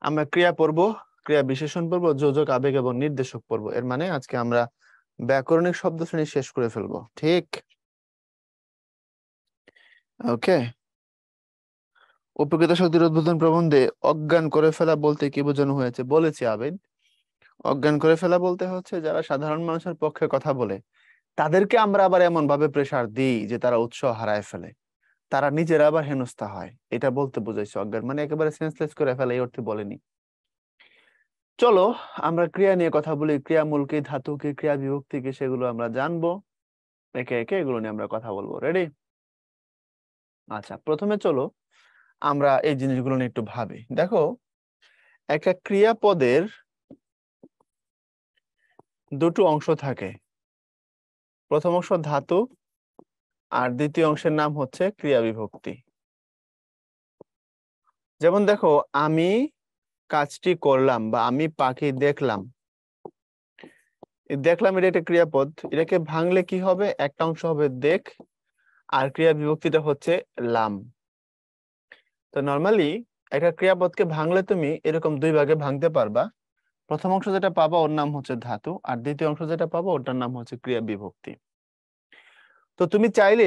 আমরা ক্রিয়া পড়ব, ক্রিয়া বিশেষণ পড়ব, যোজক, আবেগ এবং নির্দেশক পড়ব। এর মানে আজকে আমরা ব্যাকরণিক শব্দ শ্রেণী শেষ করে ফেলবো, ঠিক? ওকে। উপকৃত শক্তির উদ্বোধন প্রবন্ধে অজ্ঞান করে ফেলা বলতে কি বোঝানো হয়েছে বলেছি আবেদ। অজ্ঞান করে ফেলা বলতে হচ্ছে যারা সাধারণ মানুষের পক্ষে কথা বলে তাদেরকে আমরা আবার এমন ভাবে প্রেসার দিই যে তারা উৎসাহ হারায় ফেলে, তারা নিজেরা আবার হেনস্থা হয়, এটা বলতে বোঝাইছে অজ্ঞান, মানে একেবারে সেন্সলেস করে ফেলে, এই অর্থে বলেনি। চলো আমরা ক্রিয়া নিয়ে কথা বলি। ক্রিয়া মূল কি, ধাতু কি, ক্রিয়া বিভক্তি কি, সেগুলো আমরা জানবো একে একে, এগুলো নিয়ে আমরা কথা বলবো। রেডি? আচ্ছা, প্রথমে চলো আমরা এই জিনিসগুলো নিয়ে একটু ভাবি। দেখো, একটা ক্রিয়াপদের দুটো অংশ থাকে, প্রথম অংশ ধাতু আর দ্বিতীয় অংশের নাম হচ্ছে ক্রিয়া বিভক্তি। যেমন দেখো, আমি কাজটি করলাম বা আমি পাখি দেখলাম, দেখলাম এটা একটা ক্রিয়াপদ, এটাকে ভাঙলে কি হবে? একটা অংশ হবে দেখ, আর ক্রিয়া বিভক্তিটা হচ্ছে লাম। তো নর্মালি একটা ক্রিয়াপদকে ভাঙলে তুমি এরকম দুই ভাগে ভাঙতে পারবা। প্রথম অংশ যেটা পাবা ওর নাম হচ্ছে ধাতু, আর দ্বিতীয় অংশ যেটা পাবো ওটার নাম হচ্ছে ক্রিয়া বিভক্তি। তো তুমি চাইলে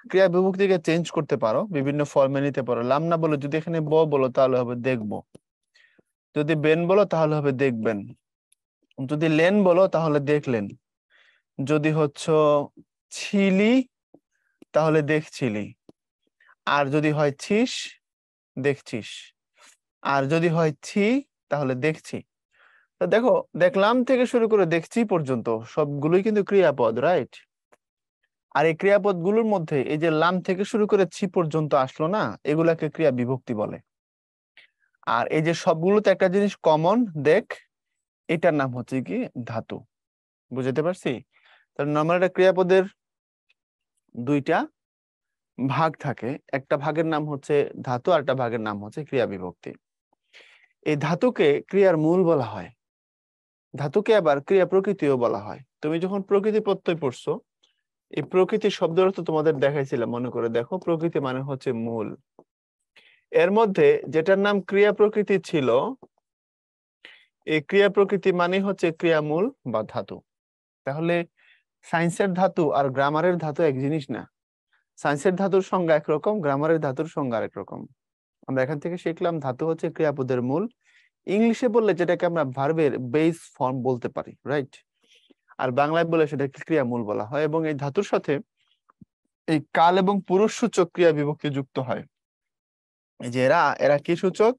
ক্রিয়া বিভক্তিকে চেঞ্জ করতে পারো, বিভিন্ন ফর্মে নিতে পারো। লাম না বলো, যদি এখানে ব বলো তাহলে হবে দেখবো, যদি বেন বলো তাহলে হবে দেখবেন, যদি লেন বলো তাহলে দেখলেন, যদি হচ্ছে ছিলি তাহলে দেখছিলি, আর যদি হয় ছিস দেখছিস, আর যদি হয় ছি তাহলে দেখছি। তো দেখো, দেখলাম থেকে শুরু করে দেখছি পর্যন্ত সবগুলোই কিন্তু ক্রিয়াপদ, রাইট? আর এই ক্রিয়াপদ গুলোর মধ্যে এই যে লাম থেকে শুরু করে ছি পর্যন্ত আসলো না, এগুলাকে ক্রিয়া বিভক্তি বলে। আর এই যে সবগুলোতে একটা জিনিস কমন, দেখ, এটার নাম হচ্ছে কি ধাতু। বুঝতে পারছি? তাহলে নর্মাল একটা ক্রিয়াপদের দুইটা ভাগ থাকে, একটা ভাগের নাম হচ্ছে ধাতু আর একটা ভাগের নাম হচ্ছে ক্রিয়া বিভক্তি। এই ধাতুকে ক্রিয়ার মূল বলা হয়, ধাতুকে আবার ক্রিয়া প্রকৃতিও বলা হয়। তুমি যখন প্রকৃতি প্রত্যয় পড়ছো, এই প্রকৃতি শব্দের অর্থ তোমাদের দেখাইছিলাম, মনে করে দেখো, প্রকৃতি মানে হচ্ছে মূল। এর মধ্যে যেটার নাম ক্রিয়া প্রকৃতি ছিল, এই ক্রিয়া প্রকৃতি মানে হচ্ছে ক্রিয়ামূল বা ধাতু। তাহলে সায়েন্সের ধাতু আর গ্রামারের ধাতু এক জিনিস না। সায়েন্সের ধাতুর সংজ্ঞা একরকম, গ্রামারের ধাতুর সংজ্ঞা আরেক রকম। আমরা এখান থেকে শিখলাম ধাতু হচ্ছে ক্রিয়াপদের মূল। ইংলিশে বললে যেটাকে আমরা ভার্বের বেস ফর্ম বলতে পারি, রাইট? আর বাংলায় বলে সেটাকে ক্রিয়ামূল বলা হয়। এবং এই ধাতুর সাথে এই কাল এবং পুরুষ সূচক ক্রিয়া বিভক্তি যুক্ত হয়। এই যে এরা এরা কি সূচক?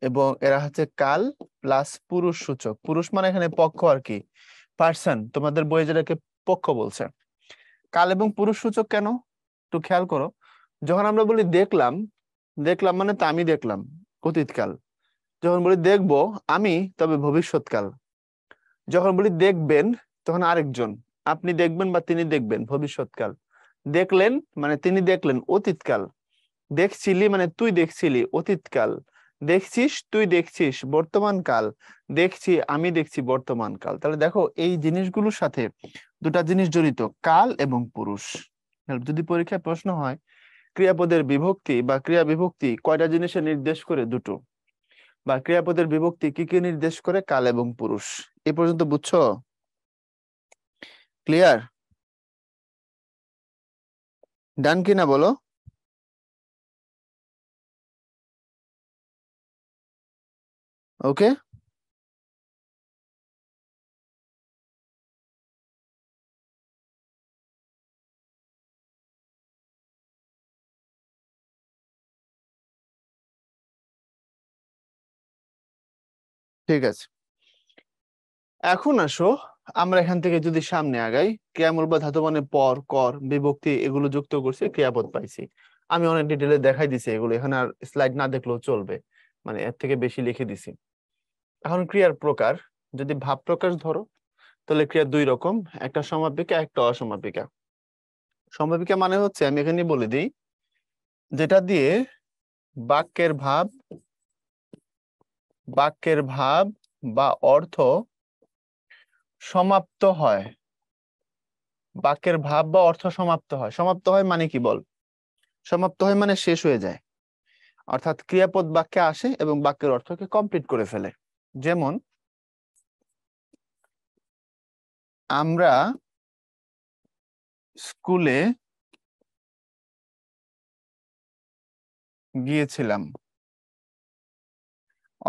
এবং এরা হচ্ছে কাল প্লাস পুরুষ সূচক। পুরুষ মানে এখানে পক্ষ আর কি, পার্সন, তোমাদের বইয়ে যেটাকে পক্ষ বলছে। কাল এবং পুরুষ সূচক কেন একটু খেয়াল করো। যখন আমরা বলি দেখলাম, দেখলাম মানে তা আমি দেখলাম, অতীতকাল। যখন বলি দেখবো আমি, তবে ভবিষ্যৎকাল। যখন বলি দেখবেন, তখন আরেকজন, আপনি দেখবেন বা তিনি দেখবেন, ভবিষ্যৎকাল। দেখলেন মানে তিনি দেখলেন, অতীতকাল। দেখছিলি মানে তুই দেখছিলি, অতীতকাল। দেখছিস তুই দেখছিস, বর্তমান কাল। দেখছি আমি দেখছি, বর্তমান কাল। তাহলে দেখো, এই জিনিসগুলোর সাথে দুটা জিনিস জড়িত, কাল এবং পুরুষ। যদি পরীক্ষায় প্রশ্ন হয় ক্রিয়াপদের বিভক্তি বা ক্রিয়া বিভক্তি কয়টা জিনিসে নির্দেশ করে, দুটো। বা ক্রিয়াপদের বিভক্তি কি কি নির্দেশ করে, কাল এবং পুরুষ। এ পর্যন্ত বুঝছো? ক্লিয়ার? ডান কিনা বলো। ওকে, ঠিক আছে। এখন আসো, আমরা এখান থেকে যদি সামনে আগাই, ক্রিয়ামূল বা ধাতু মানে পর, কর, বিভক্তি এগুলো যুক্ত করছি, ক্রিয়াপদ পাইছি। আমি অনেক ডিটেলে দেখাই দিছি এগুলো, এখানে আর স্লাইড না দেখলেও চলবে, মানে এর থেকে বেশি লিখে দিছি। এখন ক্রিয়ার প্রকার, যদি ভাব প্রকাশ ধরো, তাহলে ক্রিয়া দুই রকম, একটা সমাপিকা একটা অসমাপিকা। সমাপিকা মানে হচ্ছে, আমি এখানে বলে দিই, যেটা দিয়ে বাক্যের ভাব, বাক্যের ভাব বা অর্থ সমাপ্ত হয়। বাক্যের ভাব বা অর্থ সমাপ্ত হয়। সমাপ্ত হয় মানে কি বল? সমাপ্ত হয় মানে শেষ হয়ে যায়। অর্থাৎ ক্রিয়াপদ বাক্যে আসে এবং বাক্যের অর্থকে কমপ্লিট করে ফেলে। যেমন আমরা স্কুলে গিয়েছিলাম,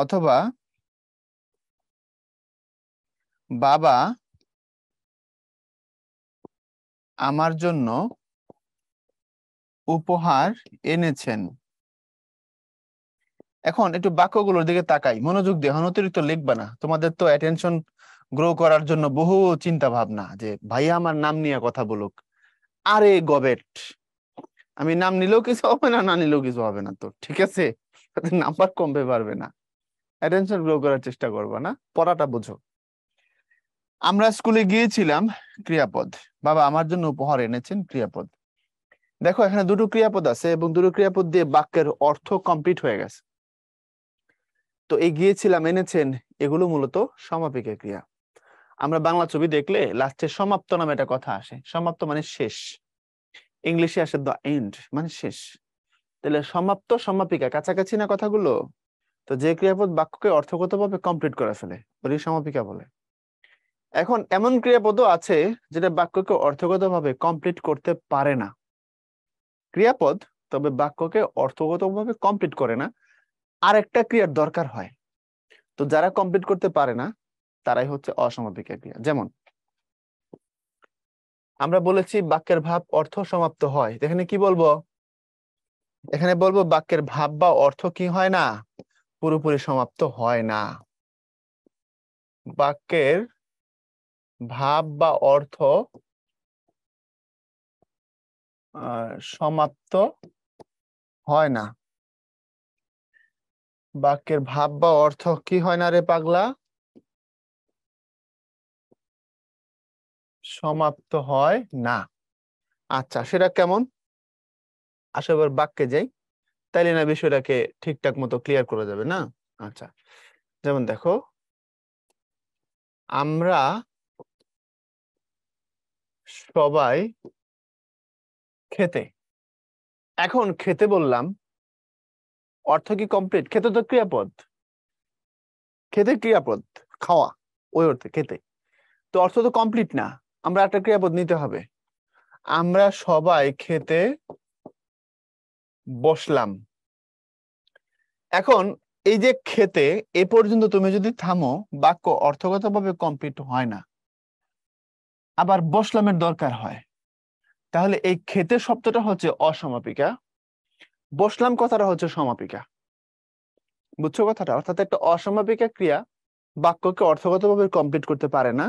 অথবা বাবা আমার জন্য উপহার এনেছেন। এখন একটু বাক্যগুলোর দিকে তাকাই, মনোযোগ দিয়ে, এখন অতিরিক্ত লিখবা না। তোমাদের তো অ্যাটেনশন গ্রো করার জন্য বহু চিন্তা ভাবনা, যে ভাইয়া আমার নাম নিয়ে কথা বলুক। আরে গবেট, আমি নাম নিলেও কিছু হবে না, না নিলেও কিছু হবে না, তো ঠিক আছে, নাম্বার কমবে পারবে না। অ্যাটেনশন গ্রো করার চেষ্টা করবা না, পড়াটা বুঝো। আমরা স্কুলে গিয়েছিলাম, ক্রিয়াপদ। বাবা আমার জন্য উপহার এনেছেন, ক্রিয়াপদ। দেখো এখানে দুটো ক্রিয়াপদ আছে এবং দুটো ক্রিয়াপদ দিয়ে বাক্যের অর্থ কমপ্লিট হয়ে গেছে। তো এই গিয়েছিলাম, এনেছেন, এগুলো মূলত সমাপিকা ক্রিয়া। আমরা বাংলা ছবি দেখলে লাস্টে সমাপ্ত নামে একটা কথা আসে। সমাপ্ত মানে শেষ, ইংলিশে আসে দ্য এন্ড, মানে শেষ। তাহলে সমাপ্ত সমাপিকা কাছাকাছি না কথাগুলো? তো যে ক্রিয়াপদ বাক্যকে অর্থগতভাবে কমপ্লিট করে ফেলে ওই সমাপিকা বলে। এখন এমন ক্রিয়াপদও আছে যেটা বাক্যকে অর্থগতভাবে কমপ্লিট করতে পারে না। ক্রিয়াপদ তবে বাক্যকে অর্থগতভাবে কমপ্লিট করে না, আরেকটা ক্রিয়ার দরকার হয়। তো যারা কমপ্লিট করতে পারে না তারাই হচ্ছে অসমাপিকা ক্রিয়া। যেমন আমরা বলেছি বাক্যের ভাব অর্থ সমাপ্ত হয়, এখানে কি বলবো? এখানে বলবো বাক্যের ভাব বা অর্থ কি হয় না, পুরোপুরি সমাপ্ত হয় না। বাক্যের ভাব বা অর্থ সমাপ্ত হয় না। বাক্যের ভাব বা অর্থ কি হয় না রে পাগলা? সমাপ্ত হয় না। আচ্ছা, সেটা কেমন? আসলে এবার বাক্যে যাই, তাইলে না বিষয়টাকে ঠিকঠাক মতো ক্লিয়ার করা যাবে না। আচ্ছা, যেমন দেখো, আমরা সবাই খেতে। এখন খেতে বললাম, অর্থ কি কমপ্লিট? খেতে তো ক্রিয়াপদ, খেতে ক্রিয়াপদ, খাওয়া, ওই অর্থে খেতে। তো অর্থ তো কমপ্লিট না, আমরা একটা ক্রিয়াপদ নিতে হবে। আমরা সবাই খেতে বসলাম। এখন এই যে খেতে, এ পর্যন্ত তুমি যদি থামো, বাক্য অর্থগতভাবে কমপ্লিট হয় না, আবার বসলামের দরকার হয়। তাহলে এই খেতে শব্দটা হচ্ছে অসমাপিকা, বসলাম কথাটা হচ্ছে সমাপিকা। বুঝছো কথাটা? অর্থাৎ একটা অসমাপিকা ক্রিয়া বাক্যকে অর্থগতভাবে কমপ্লিট করতে পারে না,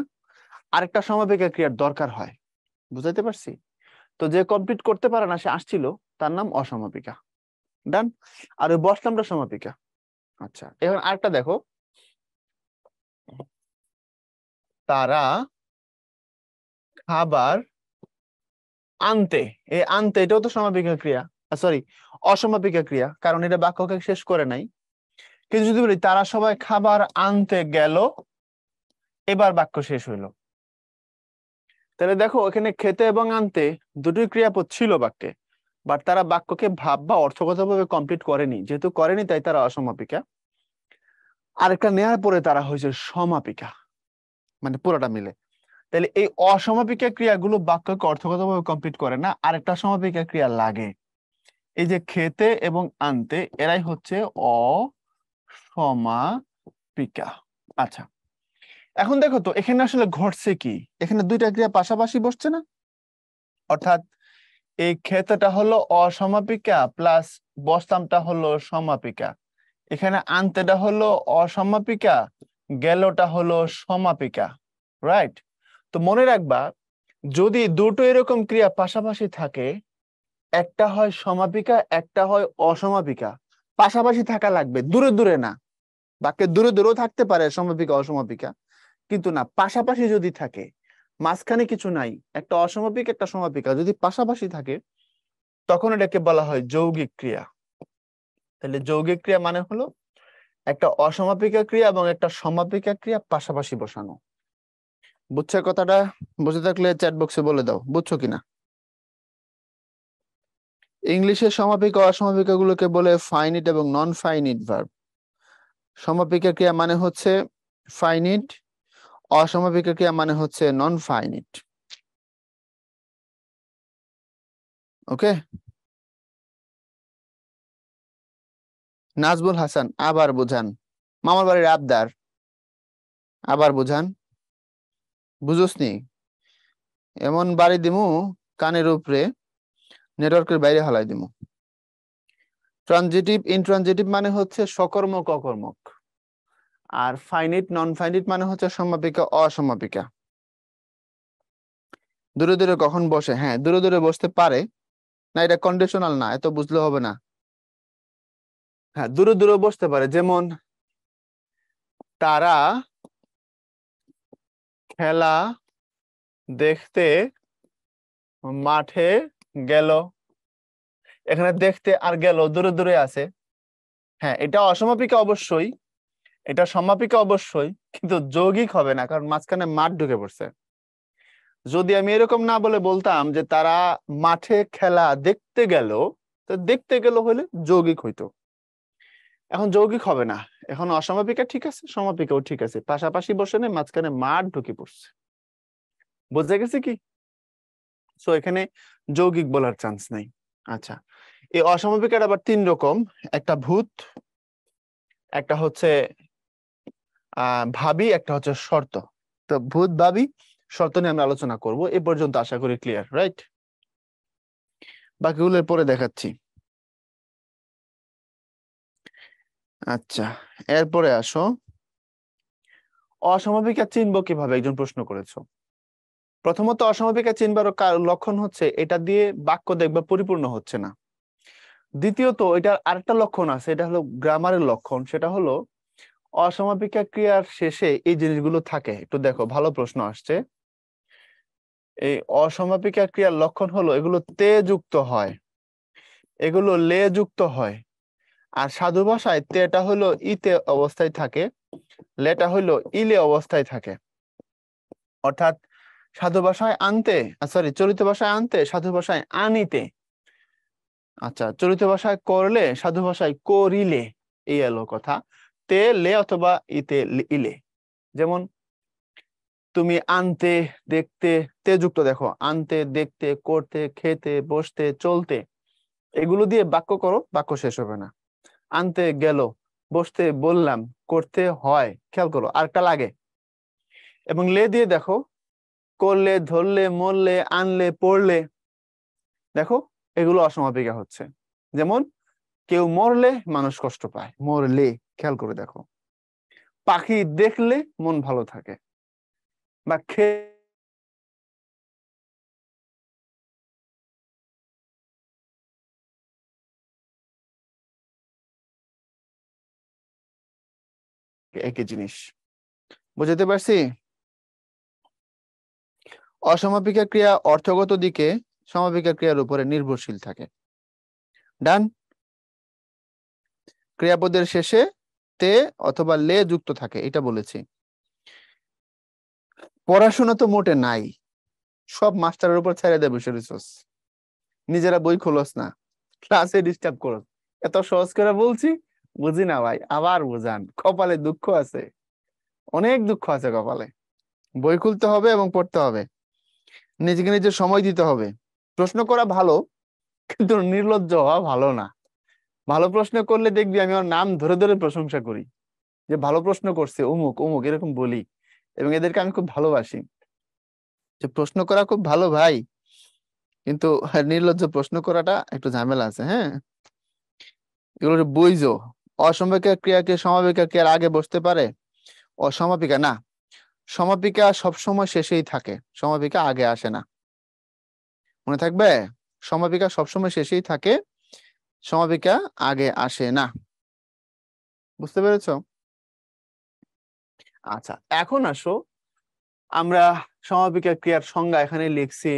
আরেকটা সমাপিকা ক্রিয়ার দরকার হয়। বুঝাইতে পারছি? তো যে কমপ্লিট করতে পারে না, সে আসছিল, তার নাম অসমাপিকা। ডান। আর ওই বসলামটা সমাপিকা। আচ্ছা, এখন আরেকটা দেখো, তারা খাবার আনতে। এই আনতে, এটাও তো সমাপিকা ক্রিয়া, সরি অসমাপিকা ক্রিয়া, কারণ এটা বাক্যকে শেষ করে নাই। কিন্তু যদি বলি তারা সবাই খাবার আনতে গেল, এবার বাক্য শেষ হইলো। তাহলে দেখো এখানে খেতে এবং আনতে দুটোই ক্রিয়াপদ ছিল বাক্যে, বাট তারা বাক্যকে ভাব বা অর্থগতভাবে কমপ্লিট করেনি। যেহেতু করেনি, তাই তারা অসমাপিকা। আরেকটা নেয়ার পরে তারা হয়েছে সমাপিকা, মানে পুরোটা মিলে। তাহলে এই অসমাপিকা ক্রিয়াগুলো বাক্যকে অর্থগতভাবে কমপ্লিট করে না, আরেকটা সমাপিকা ক্রিয়া লাগে। এই যে খেতে এবং আনতে, এরাই হচ্ছে অসমাপিকা। আচ্ছা, এখন দেখো তো এখানে আসলে ঘটছে কি, এখানে দুইটা ক্রিয়া পাশাপাশি বসছে না। অর্থাৎ এই ক্ষেত্রটা হলো অসমাপিকা প্লাস বসতামটা হলো সমাপিকা, এখানে আনতেটা হলো অসমাপিকা, গেলটা হলো সমাপিকা। রাইট? তো মনে রাখবা, যদি দুটো এরকম ক্রিয়া পাশাপাশি থাকে, একটা হয় সমাপিকা, একটা হয় অসমাপিকা, পাশাপাশি থাকা লাগবে, দূরে দূরে না। বাক্যে দূরে দূরেও থাকতে পারে সমাপিকা অসমাপিকা, কিন্তু না, পাশাপাশি যদি থাকে, মাঝখানে কিছু নাই, একটা অসমাপিক একটা সমাপিকা যদি পাশাপাশি থাকে, তখন এটাকে বলা হয় যৌগিক ক্রিয়া। তাহলে যৌগিক ক্রিয়া মানে হলো একটা অসমাপিকা ক্রিয়া এবং একটা সমাপিকা ক্রিয়া পাশাপাশি বসানো। বুঝছো কথাটা? বুঝে থাকলে চ্যাট বক্সে বলে দাও বুঝছো কিনা। ইংলিশের সমাপিকা অসমাপিকা গুলোকে বলে ফাইনিট এবং নন ফাইনিট ভার্ব। সমাপিকা ক্রিয়া মানে হচ্ছে ফাইনিট, অসমাপিকা ক্রিয়া মানে হচ্ছে নন ফাইনিট। ওকে, নাজবুল হাসান আবার বোঝান। মামার বাড়ির আবদার, আবার বোঝান। বুঝোসনি? এমন বাড়ি দিমু কানের উপরে, নেটওয়ার্কের বাইরে হালাই দিমু। ট্রানজিটিভ ইনট্রানজিটিভ মানে হচ্ছে সকর্মক অকর্মক, আর ফাইনিট নন ফাইনিট মানে হচ্ছে সমাপিকা অসমাপিকা। দূরে দূরে কখন বসে? হ্যাঁ, দূরে দূরে বসতে পারে না, এটা কন্ডিশনাল না, এত বুঝলে হবে না। হ্যাঁ, দূরে দূরে বসতে পারে, যেমন তারা খেলা দেখতে মাঠে গেল। এখানে দেখতে আর গেল দূরে দূরে আছে। হ্যাঁ, এটা অসমাপিকা অবশ্যই, এটা সমাপিকা অবশ্যই, কিন্তু যৌগিক হবে না, কারণ মাঝখানে মাঠ ঢুকে পড়ছে। যদি আমি এরকম না বলে বলতাম যে তারা মাঠে খেলা দেখতে গেল, তো দেখতে গেল হলে যৌগিক হইতো। এখন যৌগিক হবে না, এখন অসমাপিকা ঠিক আছে, সমাপিকাও ঠিক আছে, পাশাপাশি বসে নেই, মাঝখানে মাঠ ঢুকে পড়ছে। বোঝা গেছে কি? সো এখানে যৌগিক বলার চান্স নাই। আচ্ছা, এই অসমাপিকার আবার তিন রকম, একটা ভূত, একটা হচ্ছে ভাবি, একটা হচ্ছে শর্ত। তো ভূত, ভাবি, শর্ত নিয়ে আমরা আলোচনা করব। এ পর্যন্ত আশা করি ক্লিয়ার, রাইট? বাকিগুলোর পরে দেখাচ্ছি। আচ্ছা, এরপরে আসো, অসমাপিকা চিনবো কিভাবে, একজন প্রশ্ন করেছো। প্রথমত অসমাপিকা চিনবার লক্ষণ হচ্ছে এটা দিয়ে বাক্য দেখবা পরিপূর্ণ হচ্ছে না। দ্বিতীয়ত এটার আরেকটা লক্ষণ আছে, এটা হলো গ্রামারের লক্ষণ, সেটা হলো অসমাপিকা ক্রিয়ার শেষে এই জিনিসগুলো থাকে। একটু দেখো, ভালো প্রশ্ন আসছে। এই অসমাপিকা ক্রিয়ার লক্ষণ হলো এগুলো তে যুক্ত হয়, এগুলো লে যুক্ত হয়, আর সাধু ভাষায় তেটা হলো ইতে অবস্থায় থাকে, লেটা হলো ইলে অবস্থায় থাকে। অর্থাৎ সাধু ভাষায় আনতে, সরি, চলিত ভাষায় আনতে, সাধু ভাষায় আনিতে। আচ্ছা, চলিত ভাষায় করলে, সাধু ভাষায় করিলে, এই এলো কথা। তে লে অথবা ইতে ইলে। যেমন তুমি আনতে, দেখতে, তে যুক্ত, দেখো, আনতে, দেখতে, করতে, খেতে, বসতে, চলতে, এগুলো দিয়ে বাক্য করো, বাক্য শেষ হবে না। আনতে গেল, বসতে বললাম, করতে হয়, খেয়াল করো, আরেকটা লাগে। এবং লে দিয়ে দেখো, করলে, ধরলে, মরলে, আনলে, পড়লে, দেখো এগুলো অসমাপিকা হচ্ছে। যেমন কেউ মরলে মানুষ কষ্ট পায়, মরলে, খেয়াল করে দেখো। পাখি দেখলে মন ভালো থাকে, বা একই জিনিস। বুঝতে পারছি? অসমাপিকা ক্রিয়া অর্থগত দিকে সমাপিকা ক্রিয়ার উপরে নির্ভরশীল থাকে। ডান? ক্রিয়াপদের শেষে তে অথবা লে যুক্ত থাকে, এটা বলেছি। পড়াশোনা তো মোটে নাই, সব মাস্টারের উপর ছেড়ে দেবে, নিজেরা বই খোলস না, ক্লাসে ডিস্টার্ব করো। এত সহজ করে বলছি, বুঝি না ভাই, আবার বুঝান। কপালে দুঃখ আছে, অনেক দুঃখ আছে কপালে। বই খুলতে হবে এবং পড়তে হবে, নিজেকে নিজে সময় দিতে হবে। প্রশ্ন করা ভালো, কিন্তু নির্লজ্জ হওয়া ভালো না। ভালো প্রশ্ন করলে দেখবি আমি আমার নাম ধরে ধরে প্রশংসা করি, যে ভালো প্রশ্ন করছে অমুক অমুক, এরকম বলি, এবং এদেরকে আমি খুব ভালোবাসি। যে প্রশ্ন করা খুব ভালো ভাই, কিন্তু নির্লজ্জ প্রশ্ন করাটা একটু ঝামেলা আছে। হ্যাঁ, এগুলো বুঝো। অসমাপিকা ক্রিয়াকে সমাপিকা ক্রিয়ার আগে বসতে পারে? অসমাপিকা না, সমাপিকা সবসময় শেষেই থাকে, সমাপিকা আগে আসে না, মনে থাকবে। সমাপিকা সবসময় শেষেই থাকে, সমাপিকা আগে আসে না। বুঝতে পেরেছো? আচ্ছা, এখন আসো, আমরা সমাপিকা ক্রিয়ার সংজ্ঞা এখানে লিখছি,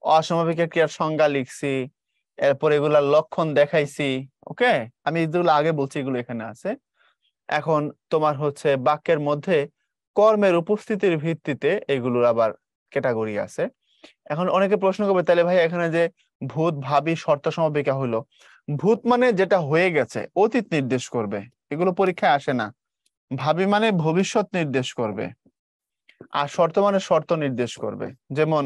অসমাপিকা ক্রিয়ার সংজ্ঞা লিখছি, এরপর এগুলার লক্ষণ দেখাইছি। ওকে, আমি যেগুলো আগে বলছি এগুলো এখানে আছে। এখন তোমার হচ্ছে বাক্যের মধ্যে কর্মের উপস্থিতির ভিত্তিতে এগুলোর আবার ক্যাটাগরি আছে। এখন অনেকে প্রশ্ন করবে, তাহলে ভাই এখানে যে ভূত, ভাবী, শর্ত সমাপিকা হইলো। ভূত মানে যেটা হয়ে গেছে, অতীত নির্দেশ করবে, এগুলো পরীক্ষায় আসে না। ভাবী মানে ভবিষ্যৎ নির্দেশ করবে, আর শর্ত মানে শর্ত নির্দেশ করবে। যেমন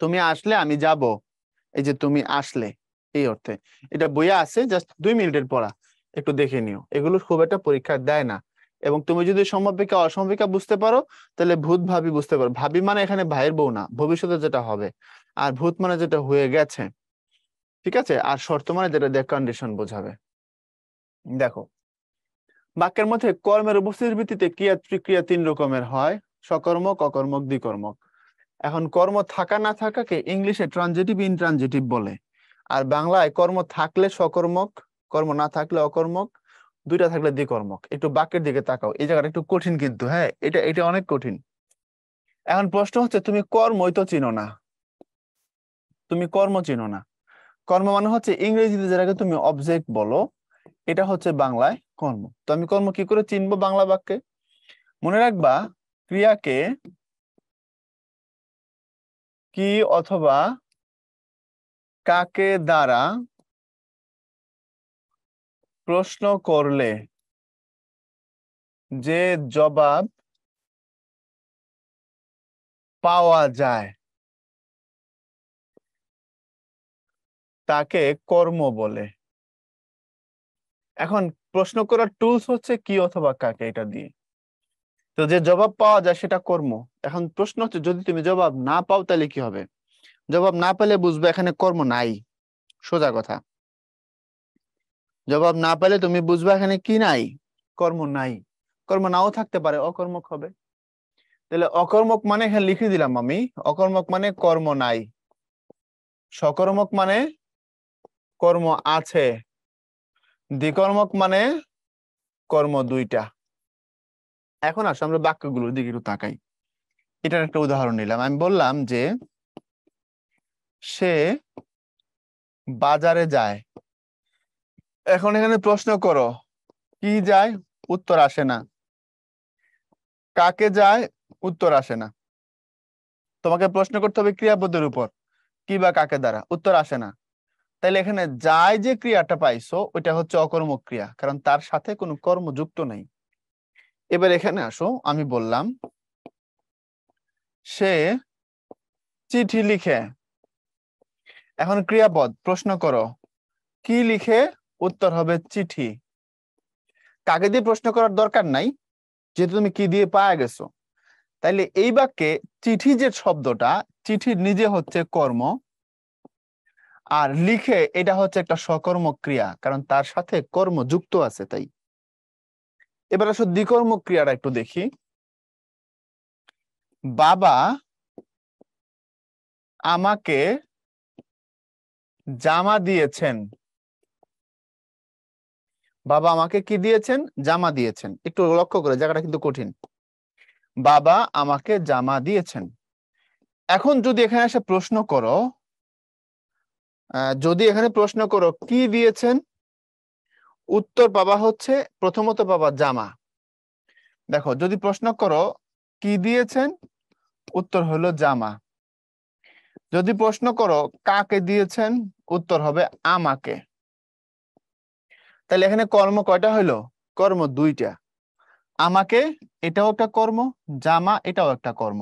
তুমি আসলে আমি যাব, এই যে তুমি আসলে, এই অর্থে। এটা বইয়ে আছে, জাস্ট 2 মিনিটের পড়া, একটু দেখে নিও। এগুলো খুব একটা পরীক্ষা দেয় না। এবং তুমি যদি সমাপিকা অসমাপিকা বুঝতে পারো, তাহলে ভূত, ভাবী বুঝতে পারো। ভাবী মানে এখানে ভাইয়ের বউ না, ভবিষ্যতে যেটা হবে। আর ভূত মানে যেটা হয়ে গেছে, ঠিক আছে। আর শর্ত মানে যেটা দিয়ে কন্ডিশন বোঝাবে। দেখো, বাক্যের মধ্যে কর্মের উপস্থিতির ভিত্তিতে ক্রিয়া ক্রিয়া 3 রকমের হয়: সকর্মক, অকর্মক, দ্বিকর্মক। এখন কর্ম থাকা না থাকাকে ইংলিশে ট্রানজিটিভ, ইনট্রানজিটিভ বলে। আর বাংলায় কর্ম থাকলে সকর্মক, কর্ম না থাকলে অকর্মক, দুইটা থাকলে দ্বিকর্মক। একটু বাক্যের দিকে তাকাও, এই জায়গাটা একটু কঠিন কিন্তু, হ্যাঁ, এটা এটা অনেক কঠিন। এখন প্রশ্ন হচ্ছে, তুমি কর্মই তো চিনো না, তুমি কর্ম চিনো না। কর্ম মানে হচ্ছে ইংরেজিতে যেটাকে তুমি অবজেক্ট বলো, এটা হচ্ছে বাংলায় কর্ম। তো আমি কর্ম কি করে চিনবো বাংলা বাক্যে? মনে রাখবা, ক্রিয়াকে কি অথবা কাকে দ্বারা প্রশ্ন করলে যে জবাব পাওয়া যায় তাকে কর্ম বলে। এখন প্রশ্ন করার টুলস হচ্ছে কি অথবা কাকে, এটা দিয়ে। তো যে জবাব পাওয়া যায় সেটা কর্ম। এখন প্রশ্ন হচ্ছে, যদি তুমি জবাব না পাও তাহলে কি হবে? জবাব না পেলে বুঝবে এখানে কর্ম নাই, সোজা কথা। জবাব না পেলে তুমি বুঝবে এখানে কি নাই, কর্ম নাই। কর্ম নাও থাকতে পারে, অকর্মক হবে। তাহলে অকর্মক মানে এখানে লিখে দিলাম আমি, অকর্মক মানে কর্ম নাই। সকর্মক মানে কর্ম আছে। দ্বিকর্মক মানে কর্ম দুইটা। এখন আসো আমরা বাক্যগুলোর দিকে একটু তাকাই। এটার একটা উদাহরণ নিলাম। আমি বললাম যে সে বাজারে যায়। এখন এখানে প্রশ্ন করো, কি যায়? উত্তর আসে না। কাকে যায়? উত্তর আসে না। তোমাকে প্রশ্ন করতে হবে ক্রিয়াপদের উপর, কি বা কাকে দ্বারা, উত্তর আসে না। তাইলে এখানে যায় যে ক্রিয়াটা পাইছো ওইটা হচ্ছে অকর্মক ক্রিয়া, কারণ তার সাথে কোনো কর্ম যুক্ত নাই। এবার এখানে আসো, আমি বললাম সে চিঠি লিখে। এখন ক্রিয়াপদ, প্রশ্ন করো কি লিখে? উত্তর হবে চিঠি। কাকে দিয়ে প্রশ্ন করার দরকার নাই, যেহেতু তুমি কি দিয়ে পাওয়া গেছো। তাইলে এই বাক্যে চিঠি যে শব্দটা, চিঠির নিজে হচ্ছে কর্ম, আর লিখে এটা হচ্ছে একটা সকর্মক ক্রিয়া, কারণ তার সাথে কর্ম যুক্ত আছে। তাই এবার আসলে দ্বিকর্মক ক্রিয়াটা একটু দেখি। বাবা আমাকে জামা দিয়েছেন। বাবা আমাকে কি দিয়েছেন? জামা দিয়েছেন। একটু লক্ষ্য করে, জায়গাটা কিন্তু কঠিন। বাবা আমাকে জামা দিয়েছেন। এখন যদি এখানে এসে প্রশ্ন করো, যদি এখানে প্রশ্ন করো কি দিয়েছেন, উত্তর পাবা হচ্ছে প্রথমত পাবা জামা। দেখো, যদি প্রশ্ন করো কি দিয়েছেন, উত্তর হলো জামা। যদি প্রশ্ন করো কাকে দিয়েছেন, উত্তর হবে আমাকে। তাহলে এখানে কর্ম কয়টা হইলো? কর্ম দুইটা। আমাকে এটাও একটা কর্ম, জামা এটাও একটা কর্ম।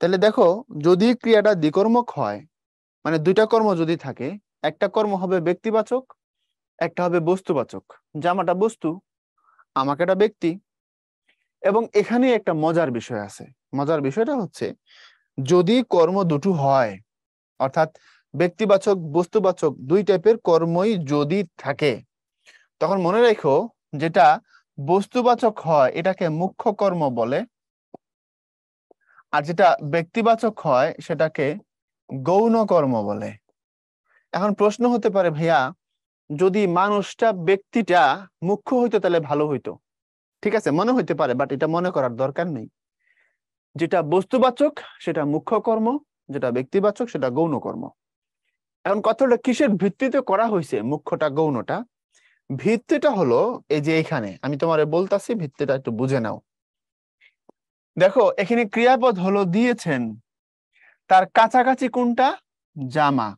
তাহলে দেখো, যদি ক্রিয়াটা দ্বিকর্মক হয়, মানে দুইটা কর্ম যদি থাকে, একটা কর্ম হবে ব্যক্তিবাচক, একটা হবে বস্তুবাচক। জামাটা বস্তু, আমাকে এটা ব্যক্তি। এবং এখানে একটা মজার বিষয় আছে। মজার বিষয়টা হচ্ছে, যদি কর্ম দুটো হয়, অর্থাৎ ব্যক্তিবাচক বস্তুবাচক দুই টাইপের কর্মই যদি থাকে, তখন মনে রেখো, যেটা বস্তুবাচক হয় এটাকে মুখ্য কর্ম বলে, আর যেটা ব্যক্তিবাচক হয় সেটাকে গৌণ কর্ম বলে। এখন প্রশ্ন হতে পারে, ভাইয়া যদি মানুষটা, ব্যক্তিটা মুখ্য হইতো তাহলে ভালো হইতো। ঠিক আছে, মনে হইতে পারে, বাট এটা মনে করার দরকার নেই। যেটা বস্তুবাচক সেটা মুখ্য কর্ম, যেটা ব্যক্তিবাচক সেটা গৌণ কর্ম। এখন কথাটা কিসের ভিত্তিতে করা হয়েছে, মুখ্যটা গৌণটা? ভিত্তিটা হলো এই যে এখানে আমি তোমারে বলতাছি, ভিত্তিটা একটু বুঝে নাও। দেখো, এখানে ক্রিয়াপদ হলো দিয়েছেন, তার কাছাকাছি কোনটা? জামা।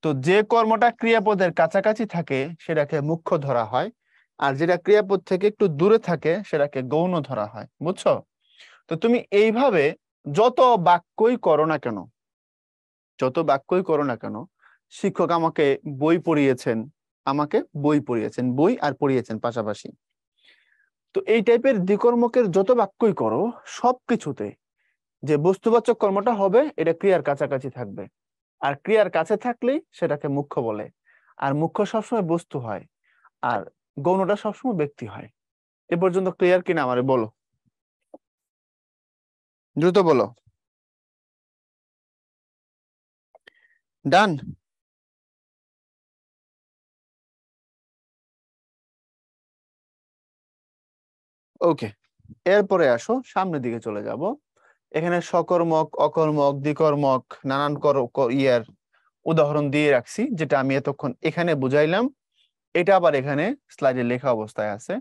তো যে কর্মটা ক্রিয়াপদের কাছাকাছি থাকে সেটাকে মুখ্য ধরা হয়, আর যেটা ক্রিয়াপদ থেকে একটু দূরে থাকে সেটাকে গৌণ ধরা হয়। বুঝছো? তো তুমি এইভাবে যত বাক্যই করো না কেন, যত বাক্যই করো না কেন, শিক্ষক আমাকে বই পড়িয়েছেন, আমাকে বই পড়িয়েছেন, বই আর পড়িয়েছেন পাশাপাশি। তো এই টাইপের দ্বিকর্মকের যত বাক্যই করো, সবকিছুতে যে বস্তুবাচক কর্মটা হবে এটা ক্রিয়ার কাছাকাছি থাকবে, আর ক্রিয়ার কাছে থাকলেই সেটাকে মুখ্য বলে। আর মুখ্য সবসময় বস্তু হয়, আর গৌণটা সবসময় ব্যক্তি হয়। এ পর্যন্ত ক্লিয়ার কিনা আমারে বলো, দ্রুত বলো। ডান? ওকে, এরপরে আসো, সামনের দিকে চলে যাব। এখানে সকর্মক, অকর্মক, দ্বিকর্মক, নানান ইয়ার উদাহরণ দিয়ে রাখছি, যেটা আমি এতক্ষণ এখানে বুঝাইলাম, এটা আবার এখানে স্লাইডে লেখা অবস্থায় আছে।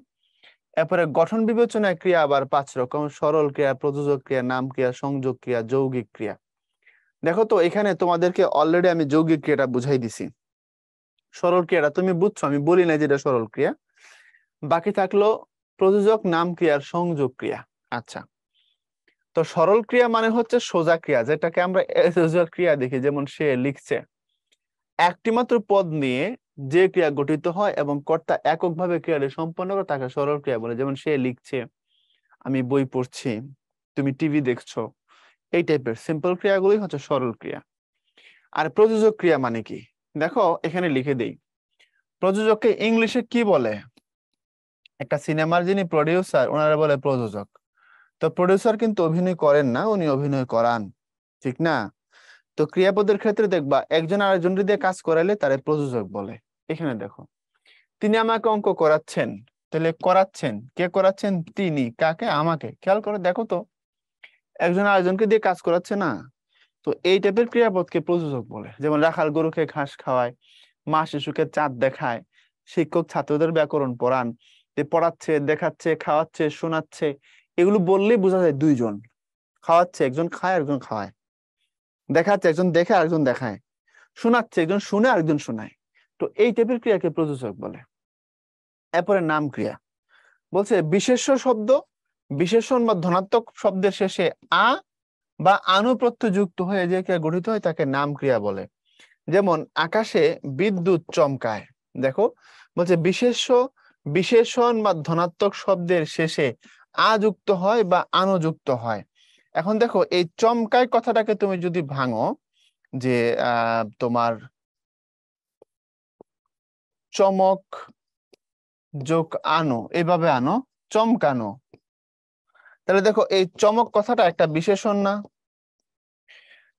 এরপরে গঠন বিবেচনায় ক্রিয়া আবার 5 রকম: সরল ক্রিয়া, প্রযোজক ক্রিয়া, নাম ক্রিয়া, সংযোগ ক্রিয়া, যৌগিক ক্রিয়া। দেখো তো এখানে তোমাদেরকে অলরেডি আমি যৌগিক ক্রিয়াটা বুঝাই দিছি। সরল ক্রিয়াটা তুমি বুঝছো, আমি বলি না যেটা সরল ক্রিয়া। বাকি থাকলো প্রযোজক, নাম ক্রিয়ার সংযোগ ক্রিয়া। আচ্ছা, তো সরল ক্রিয়া মানে হচ্ছে সোজা ক্রিয়া, যেটাকে আমরা ক্রিয়া দেখি, যেমন সে লিখছে। একটি মাত্র পদ নিয়ে যে ক্রিয়া গঠিত হয় এবং কর্তা এককভাবে ক্রিয়াটি সম্পন্ন করে তাকে সরল ক্রিয়া বলে। যেমন সে লিখছে, আমি বই পড়ছি, তুমি টিভি দেখছো। এই টাইপের সিম্পল ক্রিয়াগুলোই হচ্ছে সরল ক্রিয়া। আর প্রযোজক ক্রিয়া মানে কি, দেখো এখানে লিখে দেই। প্রযোজককে ইংলিশে কি বলে? একটা সিনেমার যিনি প্রডিউসার ওনারা বলে প্রযোজক। তো প্রডিউসার কিন্তু অভিনয় করেন না, উনি অভিনয় করান, ঠিক না? তো ক্রিয়াপদের ক্ষেত্রে দেখবা একজন আরেকজনকে দিয়ে কাজ করাইলে তারে প্রযোজক বলে। এখানে দেখো, তিনি আমাকে অঙ্ক করাচ্ছেন, তাহলে করাচ্ছেন, কে করাচ্ছেন? তিনি। কাকে? আমাকে। খেয়াল করে দেখো তো, একজন আরেকজনকে দিয়ে কাজ করাচ্ছে না? তো এই টাইপের ক্রিয়াপদকে প্রযোজক বলে। যেমন রাখাল গরুকে ঘাস খাওয়ায়, মা শিশুকে চাঁদ দেখায়, শিক্ষক ছাত্রদের ব্যাকরণ পড়ান, পড়াচ্ছে, দেখাচ্ছে, খাওয়াচ্ছে, শোনাচ্ছে। এগুলো বললেই বোঝা যায় দুইজন। খাওয়াচ্ছে, একজন খায়, একজন খাওয়ায়। দেখাচ্ছে, একজন দেখে, আরেকজন দেখায়। শোনাচ্ছে, একজন শুনে, আরেকজন শোনায়। তো এই টাইপের ক্রিয়াকে প্রযোজক বলে। এরপরে নাম ক্রিয়া বলছে বিশেষ্য শব্দ, বিশেষণ বা ধনাত্মক শব্দের শেষে আ বা আনু প্রত্যয় যুক্ত হয়ে যে ক্রিয়া গঠিত হয় তাকে নাম ক্রিয়া বলে। যেমন আকাশে বিদ্যুৎ চমকায়। দেখো, বলছে বিশেষ্য, বিশেষণ বা ধনাত্মক শব্দের শেষে আ যুক্ত হয় বা আনু যুক্ত হয়। এখন দেখো, এই চমকায় কথাটাকে তুমি যদি ভাঙো, যে তোমার চমক যোগ আনো, এইভাবে আনো, চমকানো, তাহলে দেখো এই চমক কথাটা একটা বিশেষণ না?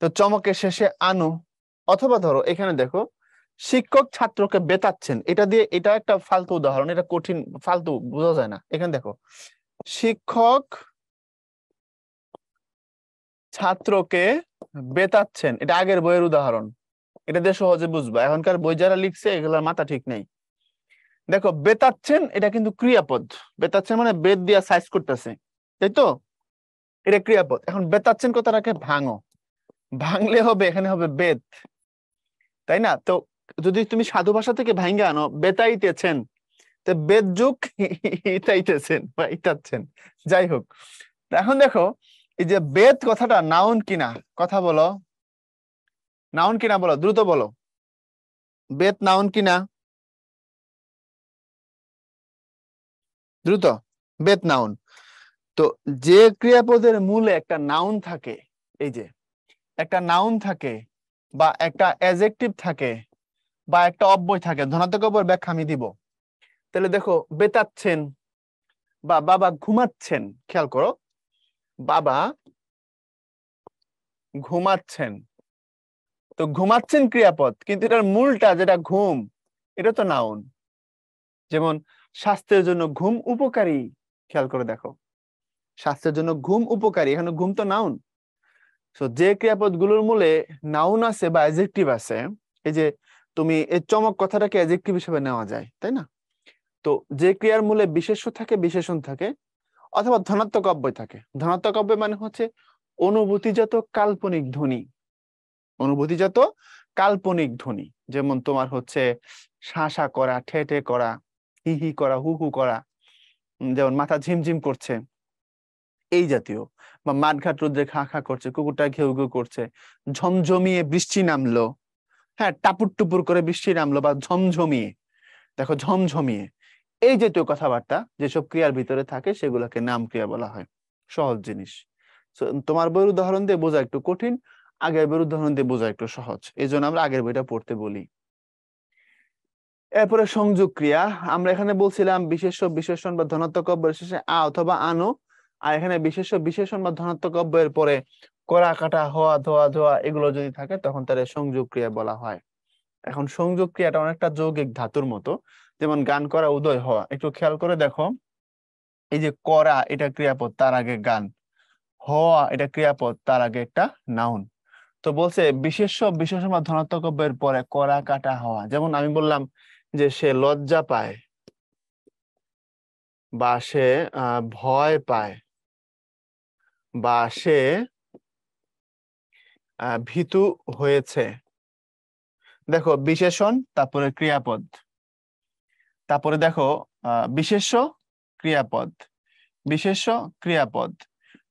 তো চমকের শেষে আনো। অথবা ধরো এখানে দেখো, শিক্ষক ছাত্রকে বেতাচ্ছেন, এটা দিয়ে, এটা একটা ফালতু উদাহরণ, এটা কঠিন, ফালতু, বোঝা যায় না। এখানে দেখো, শিক্ষক ছাত্রকে বেতাচ্ছেন, এটা আগের বইয়ের উদাহরণ, এটা দিয়ে সহজে বুঝবা। এখনকার বই যারা লিখছে এগুলোর মাথা ঠিক নেই। দেখো, বেতাচ্ছেন এটা কিন্তু ক্রিয়াপদ। বেতাচ্ছেন মানে বেত দিয়া সাইজ করতেছে, তাই তো? এটা ক্রিয়াপদ। এখন বেতাচ্ছেন কথাটাকে ভাঙো, ভাঙলে হবে, এখানে হবে বেত, তাই না? তো যদি তুমি সাধু ভাষা থেকে ভাঙ্গে আনো বেতাইতেছেন, তো বেদ যুগ ইতাইতেছেন বা ইতাচ্ছেন, যাই হোক। এখন দেখো, এই যে বেদ কথাটা নাউন কিনা, কথা বলো, নাউন কিনা বলো, দ্রুত বলো। বেদ নাউন কিনা? দ্রুত। বেদ নাউন। তো যে ক্রিয়াপদের মূলে একটা নাউন থাকে, এই যে একটা নাউন থাকে, বা একটা অ্যাডজেক্টিভ থাকে, বা একটা অব্যয় থাকে, ধনাত্মক অব্যয়ের ব্যাখ্যা আমি দিব। তাহলে দেখো, বেতাচ্ছেন বা বাবা ঘুমাচ্ছেন, খেয়াল করো, বাবা ঘুমাচ্ছেন। তো ঘুমাচ্ছেন ক্রিয়াপদ, কিন্তু এটার মূলটা যেটা ঘুম, এটা তো নাউন। যেমন স্বাস্থ্যের জন্য ঘুম উপকারী, খেয়াল করে দেখো, স্বাস্থ্যের জন্য ঘুম উপকারী, এখানে ঘুম তো নাউন। তো যে ক্রিয়াপদ গুলোর মূলে নাউন আছে বা অ্যাডজেক্টিভ আছে, এই যে তুমি এই চমক কথাটাকে অ্যাডজেক্টিভ হিসেবে নেওয়া যায়, তাই না? তো যে ক্রিয়ার মূলে বিশেষ্য থাকে, বিশেষণ থাকে, অথবা ধনাত্মক অব্যয় থাকে। ধনাত্মক অব্যয় মানে হচ্ছে অনুভূতিজাত কাল্পনিক ধ্বনি। অনুভূতিজাত কাল্পনিক ধ্বনি, যেমন তোমার হচ্ছে শাঁসা করা, ঠেঠে করা, হি হি করা, হু হু করা, যেমন মাথা ঝিমঝিম করছে, এই জাতীয়। বা মাঠঘাট রোদ্রে খা খা করছে, কুকুরটা ঘেউ ঘেউ করছে, ঝমঝমিয়ে বৃষ্টি নামলো, হ্যাঁ টাপুর টুপুর করে বৃষ্টি নামলো, বা ঝমঝমিয়ে, দেখো ঝমঝমিয়ে, এই জাতীয় কথাবার্তা যেসব ক্রিয়ার ভিতরে থাকে সেগুলোকে নাম ক্রিয়া বলা হয়। সহজ জিনিস। তোমার বইয়ের উদাহরণ দিয়ে বোঝা একটু কঠিন, আগের বইয়ের উদাহরণ দিয়ে বোঝা একটু সহজ, এই জন্য আমরা আগের বইটা পড়তে বলি। এরপরে সংযোগ ক্রিয়া। আমরা এখানে বলছিলাম বিশেষ্য বিশেষণ বা ধনাত্মক অব্যয়ের শেষে আ অথবা আনো, আর এখানে বিশেষ্য বিশেষণ বা ধনাত্মক অব্যয়ের পরে করা কাটা হওয়া ধোয়া ধোয়া এগুলো যদি থাকে তখন তাদের সংযোগ ক্রিয়া বলা হয়। এখন সংযোগ ক্রিয়াটা অনেকটা যৌগিক ধাতুর মতো, যেমন গান করা, উদয় হওয়া। একটু খেয়াল করে দেখো, এই যে করা এটা ক্রিয়াপদ, তার আগে গান, হওয়া এটা ক্রিয়াপদ, তার আগে একটা নাউন। তো বলছে বিশেষ্য বিশেষণ বা ধনাত্মক অব্যয়ের পরে করা কাটা হওয়া, যেমন আমি বললাম যে সে লজ্জা পায়, বা সে ভয় পায়, বা সে ভীতু হয়েছে। দেখো বিশেষণ, তারপরে ক্রিয়াপদ, তারপরে দেখো বিশেষ্য ক্রিয়াপদ, বিশেষ্য ক্রিয়াপদ।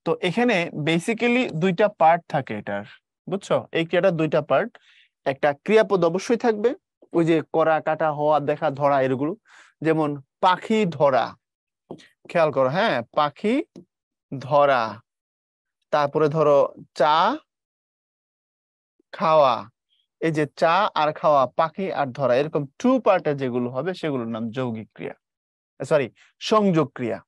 তো এখানে বেসিক্যালি দুইটা পার্ট থাকে এটার, বুঝছো? এই ক্রিয়াটার দুইটা পার্ট, একটা ক্রিয়াপদ অবশ্যই থাকবে, ওই যে করা কাটা হওয়া দেখা ধরা এগুলো, যেমন পাখি ধরা, খেয়াল করো, হ্যাঁ পাখি ধরা। তারপরে ধরো চা খাওয়া, এই যে চা আর খাওয়া, পাখি আর ধরা, এরকম টু পার্টের যেগুলো হবে সেগুলোর নাম যৌগিক ক্রিয়া, সরি সংযোগ ক্রিয়া।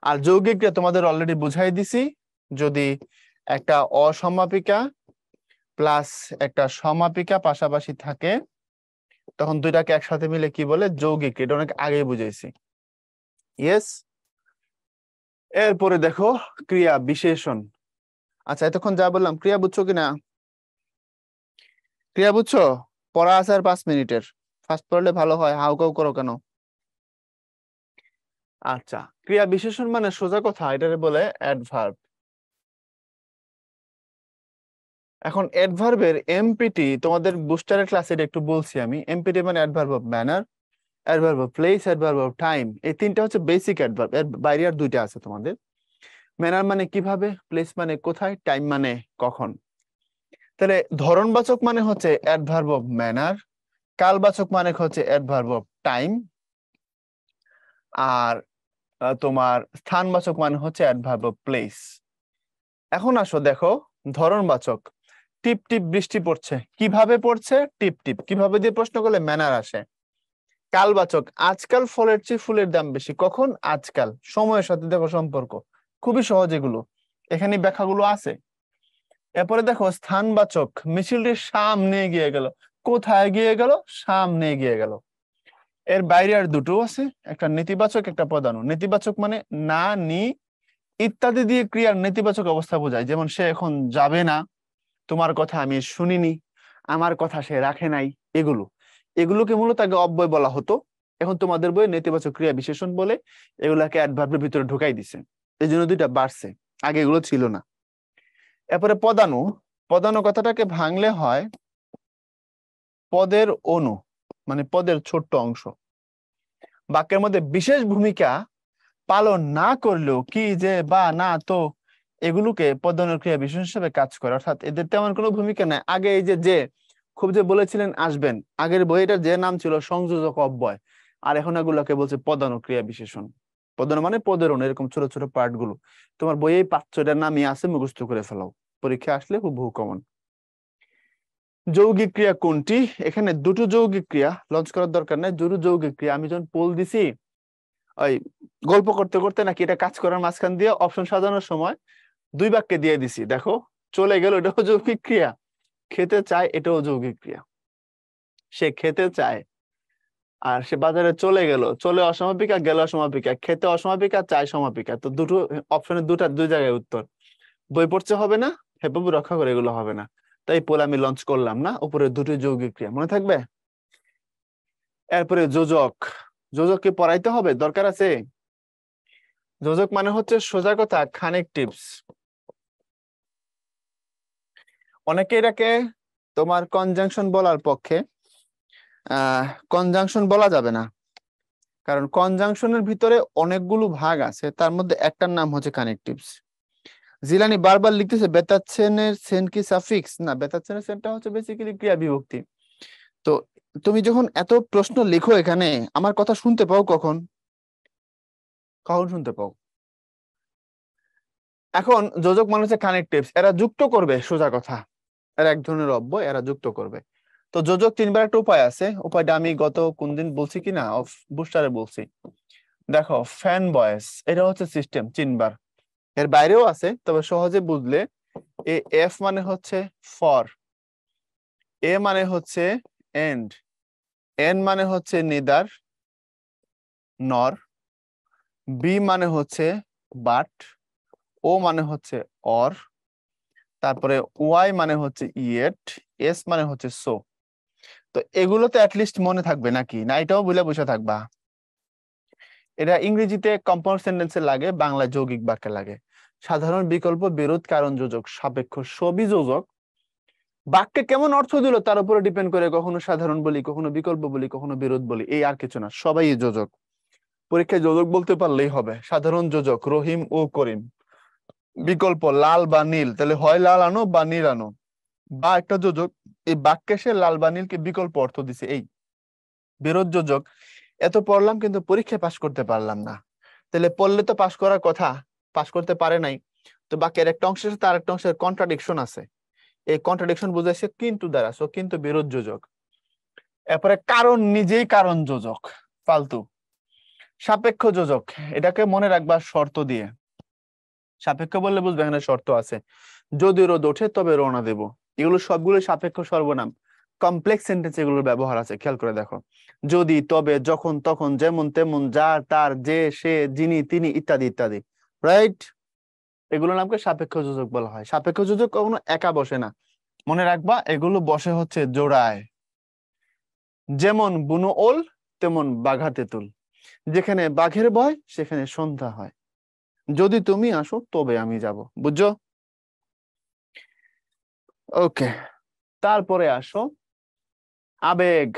আর যৌগিক ক্রিয়া তোমাদের অলরেডি বুঝাই দিছি, যদি একটা অসমাপিকা প্লাস একটা সমাপিকা পাশাপাশি থাকে তখন দুইটাকে একসাথে মিলে কি বলে, যৌগিক ক্রিয়া। এটা অনেক আগে বুঝাইছি। ইয়েস। এরপরে দেখো ক্রিয়া বিশেষণ। আচ্ছা এতক্ষণ যা বললাম ক্রিয়া বুঝছো কিনা? ক্রিয়া বুঝছো? পড়া আছে আর 5 মিনিটের, ফার্স্ট পড়লে ভালো হয়, হাউকাউ করো কেন? আচ্ছা, ক্রিয়া বিশেষণ মানে সোজা কথা এটারে বলে অ্যাডভার্ব। এখন অ্যাডভার্বের এমপিটি তোমাদের বুস্টারের ক্লাসে একটু বলছি আমি। এমপিটি মানে adverb of manner, adverb of place, adverb of time. এই তিনটা হচ্ছে বেসিক অ্যাডভার্ব, এর বাইরে আর দুইটা আছে তোমাদের। ম্যানার মানে কিভাবে, প্লেস মানে কোথায়, টাইম মানে কখন। তাহলে ধরনবাচক মানে হচ্ছে অ্যাডভার্ব অফ ম্যানার, কালবাচক মানে হচ্ছে অ্যাডভার্ব অফ টাইম, আর তোমার স্থানবাচক মানে হচ্ছে অ্যাডভার্ব অফ প্লেস। এখন আসো দেখো ধরনবাচক, টিপ টিপ বৃষ্টি পড়ছে, কিভাবে পড়ছে, টিপ টিপ, কিভাবে দিয়ে প্রশ্ন করলে ম্যানার আসে। কালবাচক, আজকাল ফলের চেয়ে ফুলের দাম বেশি, কখন, আজকাল, সময়ের সাথে দেখো সম্পর্ক, খুবই সহজ এগুলো, এখানে ব্যাখ্যাগুলো আছে। এরপরে দেখো স্থানবাচক, মিছিলটি সামনে গিয়ে গেল, কোথায় গিয়ে গেল, সামনে গিয়ে গেল। এর বাইরে আর দুটো আছে, একটা নেতিবাচক একটা পদানু। নেতিবাচক মানে না, নি ইত্যাদি দিয়ে ক্রিয়ার নেতিবাচক অবস্থা বোঝায়, যেমন সে এখন যাবে না, তোমার কথা আমি শুনিনি, আমার কথা সে রাখে নাই, এগুলো, এগুলোকে মূলত আগে অব্যয় বলা হতো, এখন তোমাদের বইয়ে নেতিবাচক ক্রিয়া বিশেষণ বলে এগুলাকে অ্যাডভার্বের ভিতরে ঢুকাই দিছে, এই জন্য দুইটা বাড়ছে, আগে এগুলো ছিল না। এরপরে পদানু, পদানু কথাটাকে ভাঙলে হয় পদের অনু, মানে পদের ছোট্ট অংশ, বাক্যের মধ্যে বিশেষ ভূমিকা পালন না করলেও কি যে বা না তো এগুলোকে পদানুর ক্রিয়া বিশেষণ হিসেবে কাজ করে, অর্থাৎ এদের তেমন কোনো ভূমিকা নাই। আগে এই যে খুব যে বলেছিলেন আসবেন, আগের বইটার যে নাম ছিল সংযোজক অব্যয়, আর এখন এগুলোকে বলছে পদানু ক্রিয়া বিশেষণ। পদানু মানে পদের অনু, এরকম ছোট ছোট পার্ট গুলো তোমার বইয়ে 5-6টার নামই আছে, মুখস্থ করে ফেলাও, পরীক্ষা আসলে হুবহু কমন। যৌগিক ক্রিয়া কোনটি? এখানে দুটো যৌগিক ক্রিয়া, লঞ্চ করার দরকার নাই, দুটো যৌগিক ক্রিয়া। আমি যখন পোল দিছি ওই গল্প করতে করতে নাকি এটা কাজ করার মাঝখান দিয়ে অপশন সাজানোর সময় 2 বাক্যে দিয়ে দিছি, দেখো চলে গেল, এটাও যৌগিক ক্রিয়া, খেতে চায় এটাও যৌগিক ক্রিয়া। সে খেতে চায় আর সে বাজারে চলে গেল, চলে অসমাপিকা, গেল অসমাপিকা, খেতে অসমাপিকা, চায় সমাপিকা। তো দুটো অপশনের দুই জায়গায় উত্তর। বই পড়তে হবে না, হেপবু রক্ষা করে এগুলো হবে না, তাই পোল আমি লঞ্চ করলাম না, উপরে দুটো যৌগিক ক্রিয়া মনে থাকবে। এরপরে যোজক, যোজককে পড়াইতে হবে, দরকার আছে। যোজক মানে হচ্ছে সোজা কথা কানেকটিভস, অনেকে এটাকে তোমার কনজাংশন বলার পক্ষে কনজাংশন বলা যাবে না, কারণ কনজাংশনের ভিতরে অনেকগুলো ভাগ আছে, তার মধ্যে একটার নাম হচ্ছে কানেকটিভস। জিলানি বারবার লিখতেছে বেতাচ্ছেনের সেন কি সাফিক্স, না বেতাচ্ছেনের সেনটা হচ্ছে বেসিক্যালি ক্রিয়া বিভক্তি। তো তুমি যখন এত প্রশ্ন লিখো এখানে, আমার কথা শুনতে পাও কখন? কখন শুনতে পাও? এখন যোজক মানে হচ্ছে কানেকটিভস, এরা যুক্ত করবে, সোজা কথা, এরা এক ধরনের অব্যয়, এরা যুক্ত করবে। তো যোজক চিনবার একটা উপায় আছে, উপায়টা আমি গত কোন দিন বলছি কিনা অফ বুস্টারে বলছি। দেখো ফ্যান বয়েস, এটা হচ্ছে সিস্টেম চিনবার, এর বাইরেও আছে, তবে সহজে বুঝলে এফ মানে হচ্ছে ফর, এ মানে হচ্ছে এন্ড, এন মানে হচ্ছে নিদার নর, বি মানে হচ্ছে বাট, ও মানে হচ্ছে অর, তারপরে ওয়াই মানে হচ্ছে ইয়েট, এস মানে হচ্ছে সো। তো এগুলো তো অ্যাটলিস্ট মনে থাকবে নাকি, না এটাও বলে বসে থাকবা? এটা ইংরেজিতে কম্পাউন্ড সেন্টেন্সে লাগে, বাংলা যৌগিক বাক্যে লাগে। সাধারণ বিকল্প বিরোধ কারণ যোজক সাপেক্ষ সবই যোজক। বাক্যে কেমন অর্থ দিল তার উপরে ডিপেন্ড করে, কখনো সাধারণ বলি, কখনো বিকল্প বলি, কখনো বিরোধ বলি, এই আর কিছু না, সবাই যোজক। পরীক্ষায় যোজক বলতে পারলেই হবে। সাধারণ যোজক রহিম ও করিম, বিকল্প লাল বা নীল, তাহলে হয় লাল আনো বা নীল আনো, বা একটা যোজক এই বাক্যে সে লাল বা নীলকে বিকল্প অর্থ দিছে, এই বিরোধ যোজক। এত পড়লাম কিন্তু পরীক্ষায় পাশ করতে পারলাম না, তাহলে পড়লে তো পাশ করার কথা, পাশ করতে পারে নাই। তো বাক্যের একটা অংশের সাথে আরেকটা অংশের কন্ট্রাডিকশন আছে, এই কন্ট্রাডিকশন বুঝাইছে কিন্তু দ্বারা, সো কিন্তু বিরোধ যোজক। এরপরে কারণ নিজেই কারণ যোজক, ফালতু। সাপেক্ষ যোজক, এটাকে মনে রাখবা শর্ত দিয়ে, সাপেক্ষ বললে বুঝবে এখানে শর্ত আছে। যদি রোদ ওঠে তবে রওনা দেব, এগুলো সবগুলো সাপেক্ষ সর্বনাম, কমপ্লেক্স সেন্টেন্স এগুলোর ব্যবহার আছে, খেয়াল করে দেখো। যদি, তবে, যখন, তখন, যেমন, তেমন, যার, তার, যে, সে, যিনি, তিনি, ইত্যাদি ইত্যাদি, রাইট? এগুলোর নামকে সাপেক্ষ যোজক বলা হয়। সাপেক্ষ যোজক কখনো একা বসে না, মনে রাখবা এগুলো বসে হচ্ছে জোড়ায়। যেমন বুনো ওল, তেমন বাঘা তেঁতুল, যেখানে বাঘের ভয় সেখানে সন্ধ্যা হয়, যদি তুমি আসো তবে আমি যাব, বুঝছো? ওকে, তারপরে আসো আবেগ।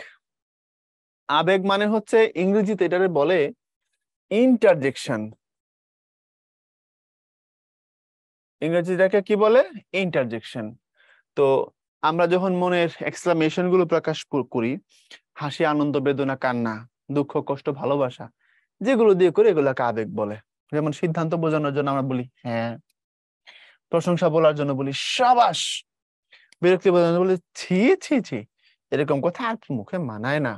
আবেগ মানে হচ্ছে ইংরেজিতে এটারে বলে ইন্টারজেকশন, ইংরেজিটাকে কি বলে? ইন্টারজেকশন। তো আমরা যখন মনের এক্সক্লামেশন গুলো প্রকাশ করি, হাসি, আনন্দ, বেদনা, কান্না, দুঃখ, কষ্ট, ভালোবাসা, যেগুলো দিয়ে করি এগুলোকে আবেগ বলে। যেমন সিদ্ধান্ত বোঝানোর জন্য আমরা বলি হ্যাঁ, প্রশংসা বলার জন্য বলি সাবাস, বিরক্তি বোঝানোর জন্য বলি ছি ছি ছি, এরকম কথা আর মুখে মানায় না।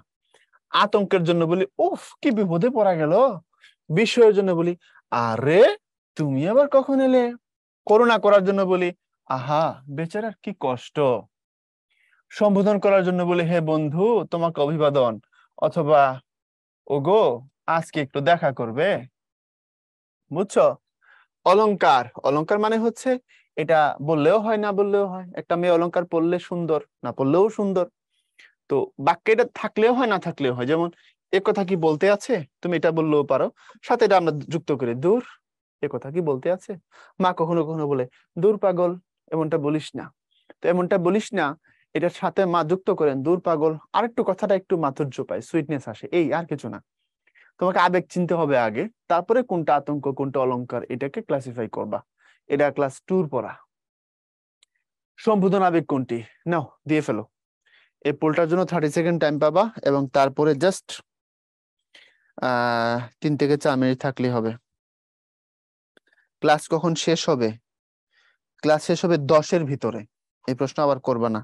আতঙ্কের জন্য বলি উফ কি বিপদে পড়া গেল, বিস্ময়ের জন্য বলি আরে তুমি আবার কখন এলে, করুণা করার জন্য বলি আহা বেচারার কি কষ্ট, সম্বোধন করার জন্য বলি হে বন্ধু তোমাকে অভিবাদন, অথবা ওগো আজকে একটু দেখা করবে, বুঝছো? অলংকার, অলংকার মানে হচ্ছে এটা বললেও হয় না বললেও হয়, একটা মেয়ে অলংকার পরলে সুন্দর, না পরলেও সুন্দর। তো বাক্যে এটা থাকলেও হয় না থাকলেও হয়, যেমন এ কথা কি বলতে আছে, তুমি এটা বললেও পারো, সাথে এটা আমরা যুক্ত করি দূর, এ কথা কি বলতে আছে। মা কখনো কখনো বলে দূর পাগল, এমনটা বলিস না, তো এমনটা বলিস না এটার সাথে মা যুক্ত করেন দূর পাগল, আর একটু কথাটা একটু মাধুর্য পায়, সুইটনেস আসে, এই আর কিছু না। তোমাকে আবেগ চিনতে হবে আগে, তারপরে কোনটা আতঙ্ক কোনটা অলংকার এটাকে ক্লাসিফাই করবা। এটা ক্লাস 2 পড়া। সম্বোধন আবেগ কোনটি, নাও দিয়ে ফেলো। এই পোলটার জন্য 30 সেকেন্ড টাইম পাবা, এবং তারপরে জাস্ট 3 থেকে 4 মিনিট থাকলেই হবে। ক্লাস কখন শেষ হবে? ক্লাস শেষ হবে 10-এর ভিতরে। এই প্রশ্ন আবার করবা না।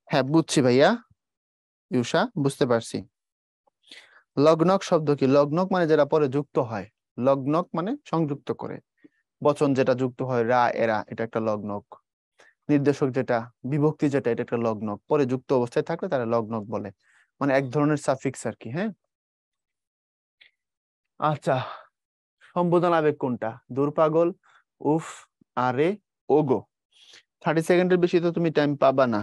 হ্যাঁ বুঝছি ভাইয়া, ইউষা বুঝতে পারছি। লগ্নক শব্দ কি? লগ্নক মানে যেটা পরে যুক্ত হয়, লগ্নক মানে সংযুক্ত করে, বচন যেটা যুক্ত হয় রা এরা, এটা একটা লগ্নক। নির্দেশক যেটা, বিভক্তি যেটা, এটা একটা লগ্নক, পরে যুক্ত অবস্থায় থাকলে তারা লগ্নক বলে, মানে এক ধরনের সাফিক্স আর কি। হ্যাঁ আচ্ছা, সম্বোধন আবেগ কোনটা? দূর পাগল, উফ, আরে, ওগো। 30 সেকেন্ডের বেশি তো তুমি টাইম পাবা না।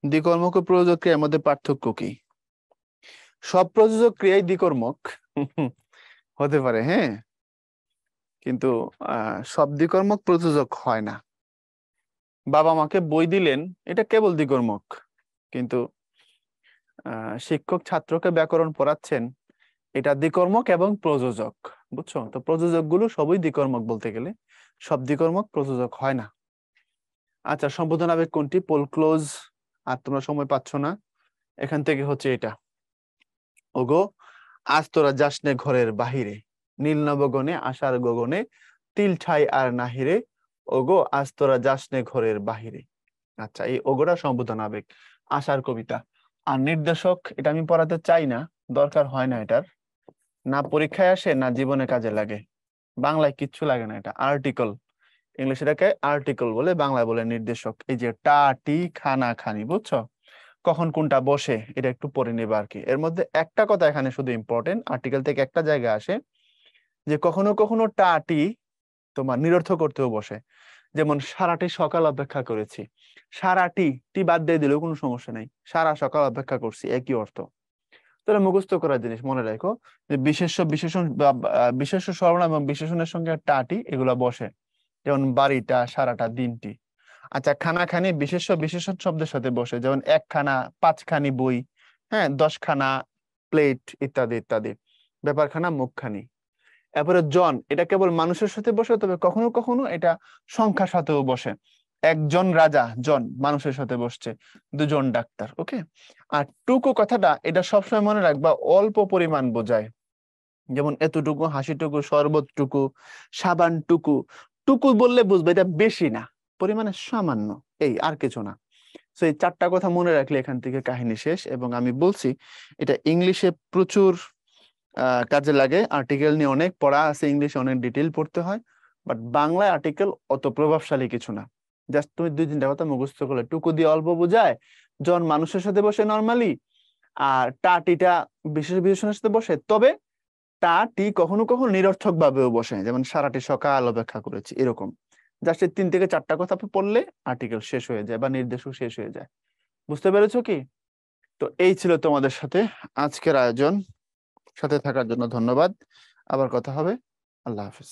দ্বিকর্মক ও প্রযোজক ক্রিয়ার মধ্যে পার্থক্য কি? সব প্রযোজক ক্রিয়াই দ্বিকর্মক হতে পারে, হ্যাঁ, কিন্তু সব দ্বিকর্মক প্রযোজক হয় না। বাবা মাকে বই দিলেন, এটা কেবল দ্বিকর্মক, কিন্তু শিক্ষক ছাত্রকে ব্যাকরণ পড়াচ্ছেন, এটা দ্বিকর্মক এবং প্রযোজক। বুঝছো? তো প্রযোজক গুলো সবই দ্বিকর্মক বলতে গেলে, সব দ্বিকর্মক প্রযোজক হয় না। আচ্ছা, সম্বোধন আবেগ কোনটি? Pole close. আর তোমরা সময় পাচ্ছ না, এখান থেকে হচ্ছে এটা, ওগো আজ তোরা যাসনে ঘরের বাহিরে, নীল নবগণে আশার গগনে, তিল ঠাই আর নাহিরে, ওগো আজ তোরা যাসনে ঘরের বাহিরে। আচ্ছা, এই ওগোটা সম্বোধন আবেগ, আশার কবিতা। আর নির্দেশক, এটা আমি পড়াতে চাই না, দরকার হয় না এটার, না পরীক্ষায় আসে না জীবনে কাজে লাগে, বাংলায় কিচ্ছু লাগে না। এটা আর্টিকেল, ইংলিশে এটাকে আর্টিকেল বলে, বাংলায় বলে নির্দেশক। এই যে টা টি খানা খানি, বুঝছো? কখন কোনটা বসে এটা একটু পড়ে নেবে আর কি। এর মধ্যে একটা কথা এখানে শুধু ইম্পর্টেন্ট, আর্টিকেল থেকে একটা জায়গায় আসে যে কখনো কখনো টা টি তোমার নিরর্থক করতেও বসে। যেমন সারাটি সকাল অপেক্ষা করেছি, সারাটি টি বাদ দিয়ে দিলেও কোনো সমস্যা নেই, সারা সকাল অপেক্ষা করছি, একই অর্থ। তাহলে মুখস্থ করার জিনিস মনে রাখো যে বিশেষ্য বিশেষণ বা বিশেষ্য সর্বনাম এবং বিশেষণের সঙ্গে টাটি এগুলা বসে, যেমন বাড়িটা, সারাটা, দিনটি। আচ্ছা, খানাখানি বিশেষ্য বিশেষণ শব্দের সাথে বসে, যেমন একখানা, পাঁচখানি বই, হ্যাঁ, 10খানা প্লেট, ইত্যাদি ইত্যাদি। ব্যাপারখানা, মুখখানি। এরপরে জন, এটা কেবল মানুষের সাথে বসে, তবে কখনো কখনো এটা সংখ্যার সাথেও বসে। একজন রাজা, জন মানুষের সাথে বসছে, দুজন ডাক্তার। ওকে। আর টুকু কথাটা, এটা সবসময় মনে রাখবা, অল্প পরিমাণ বোঝায়। যেমন এতটুকু, হাসিটুকু, শরবতটুকু, সাবানটুকু। টুকু বললে বুঝবে এটা বেশি না, পরিমাণে সামান্য, এই আর কিছু না। তো এই 4টা কথা মনে রাখলে এখান থেকে কাহিনী শেষ। এবং আমি বলছি এটা ইংলিশে প্রচুর কাজে লাগে, আর্টিকেল নিয়ে অনেক পড়া আছে, ইংলিশে অনেক ডিটেইল পড়তে হয়, বাট বাংলায় আর্টিকেল অত প্রভাবশালী কিছু না। জাস্ট তুমি 2-3টা কথা মুখস্থ করলে, টুকু দিয়ে অল্প বোঝায়, জন মানুষের সাথে বসে নর্মালি, আর টা টিটা বিশেষ বিশেষণের সাথে বসে, তবে টা টি কখনো কখনো নিরর্থক ভাবেও বসে, যেমন সারাটি সকাল অপেক্ষা করেছি, এরকম। জাস্ট 3 থেকে 4টা কথা পড়লে আর্টিকেল শেষ হয়ে যায় বা নির্দেশক শেষ হয়ে যায়। বুঝতে পেরেছো কি? তো এই ছিল তোমাদের সাথে আজকের আয়োজন, সাথে থাকার জন্য ধন্যবাদ। আবার কথা হবে। আল্লাহ হাফেজ।